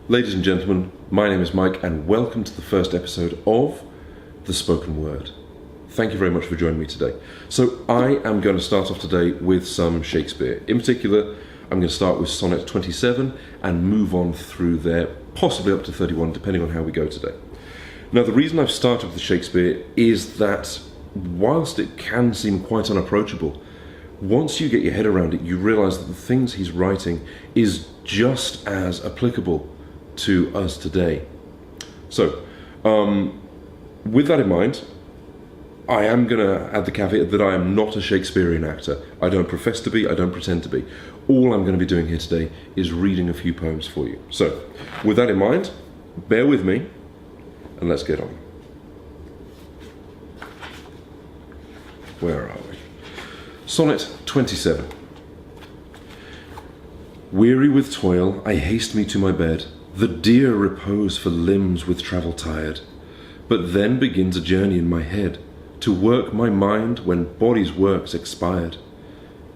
Ladies and gentlemen, my name is Mike and welcome to the first episode of The Spoken Word. Thank you very much for joining me today. So I am going to start off today with some Shakespeare. In particular, I'm going to start with Sonnet 27 and move on through there, possibly up to 31, depending on how we go today. Now, the reason I've started with Shakespeare is that whilst it can seem quite unapproachable, once you get your head around it, you realise that the things he's writing is just as applicable to us today. So, with that in mind, I am going to add the caveat that I am not a Shakespearean actor. I don't profess to be, I don't pretend to be. All I'm going to be doing here today is reading a few poems for you. So, with that in mind, bear with me, and let's get on. Where are we? Sonnet 27. Weary with toil, I haste me to my bed, the dear repose for limbs with travel tired. But then begins a journey in my head, to work my mind when body's work's expired.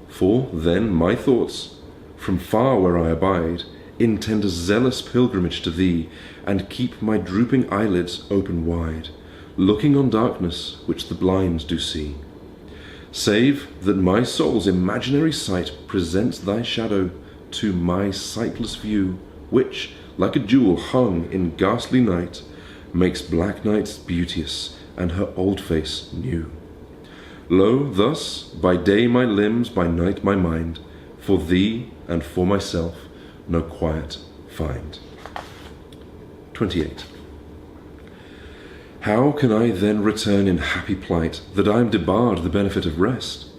For then my thoughts, from far where I abide, intend a zealous pilgrimage to thee, and keep my drooping eyelids open wide, looking on darkness which the blinds do see. Save that my soul's imaginary sight presents thy shadow to my sightless view, which, like a jewel hung in ghastly night, makes black night beauteous and her old face new. Lo, thus, by day my limbs, by night my mind, for thee and for myself no quiet find. 28. How can I then return in happy plight, that I am debarred the benefit of rest,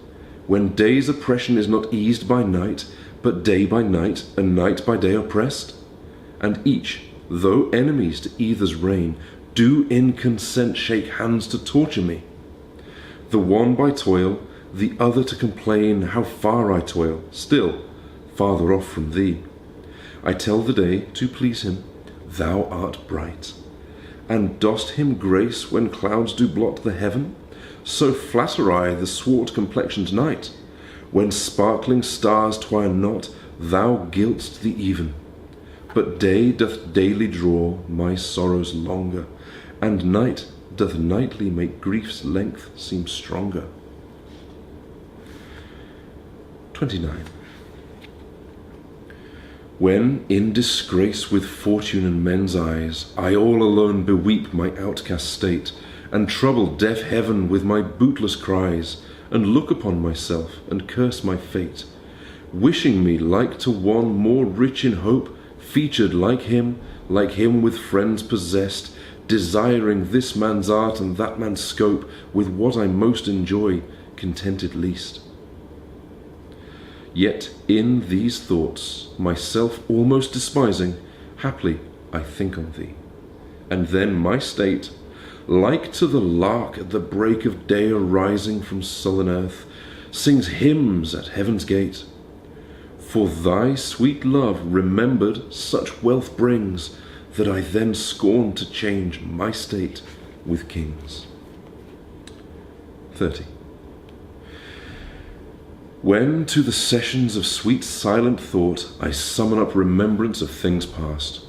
when day's oppression is not eased by night, but day by night and night by day oppressed? And each, though enemies to either's reign, do in consent shake hands to torture me. The one by toil, the other to complain how far I toil, still farther off from thee. I tell the day, to please him, thou art bright, and dost him grace when clouds do blot the heaven. So flatter I the swart-complexioned night, when sparkling stars twine not, thou gilt'st the even. But day doth daily draw my sorrows longer, and night doth nightly make grief's length seem stronger. 29. When, in disgrace with fortune and men's eyes, I all alone beweep my outcast state, and trouble deaf heaven with my bootless cries, and look upon myself and curse my fate, wishing me like to one more rich in hope, featured like him with friends possessed, desiring this man's art and that man's scope, with what I most enjoy, contented least. Yet in these thoughts, myself almost despising, haply I think on thee, and then my state, like to the lark at the break of day arising from sullen earth, sings hymns at heaven's gate. For thy sweet love remembered such wealth brings, that I then scorn to change my state with kings. 30. When to the sessions of sweet silent thought I summon up remembrance of things past,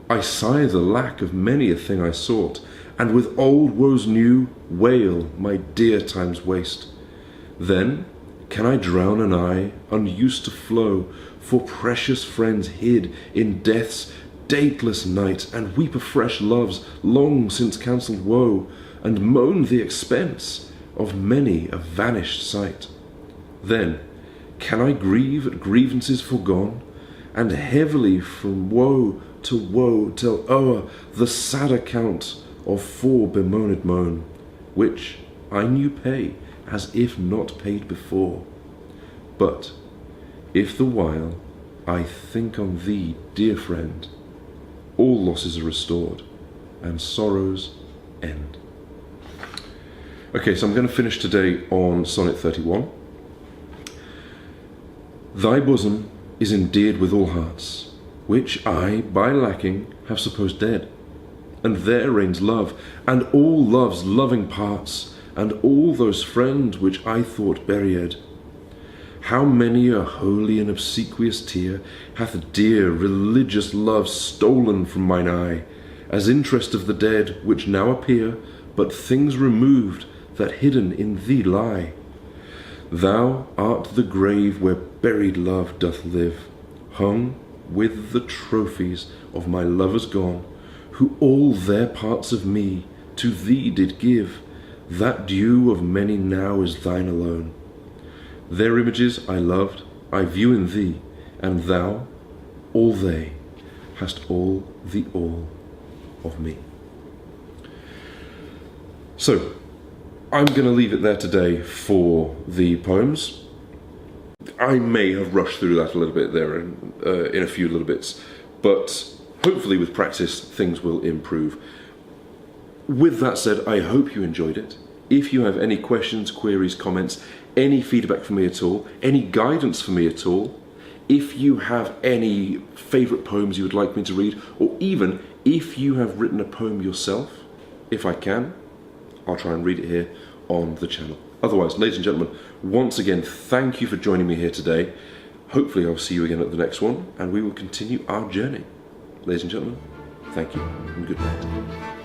I sigh the lack of many a thing I sought, and with old woes new wail my dear time's waste. Then can I drown an eye unused to flow for precious friends hid in death's dateless night, and weep afresh love's long since cancelled woe, and moan the expense of many a vanished sight. Then can I grieve at grievances forgone, and heavily from woe to woe tell o'er the sad account of fore bemoaned moan, which I knew pay as if not paid before. But if the while I think on thee, dear friend, all losses are restored and sorrows end. Okay, so I'm going to finish today on Sonnet 31. Thy bosom is endeared with all hearts, which I, by lacking, have supposed dead. And there reigns love, and all love's loving parts, and all those friends which I thought buried. How many a holy and obsequious tear hath dear religious love stolen from mine eye, as interest of the dead, which now appear but things removed that hidden in thee lie. Thou art the grave where buried love doth live, hung with the trophies of my lovers gone, who all their parts of me to thee did give. That due of many now is thine alone. Their images I loved, I view in thee, and thou, all they, hast all the all of me. So, I'm going to leave it there today for the poems. I may have rushed through that a little bit there in a few little bits, but hopefully with practice things will improve. With that said, I hope you enjoyed it. If you have any questions, queries, comments, any feedback for me at all, any guidance for me at all, if you have any favourite poems you would like me to read, or even if you have written a poem yourself, if I can, I'll try and read it here on the channel. Otherwise, ladies and gentlemen, once again, thank you for joining me here today. Hopefully I'll see you again at the next one, and we will continue our journey. Ladies and gentlemen, thank you, and good night.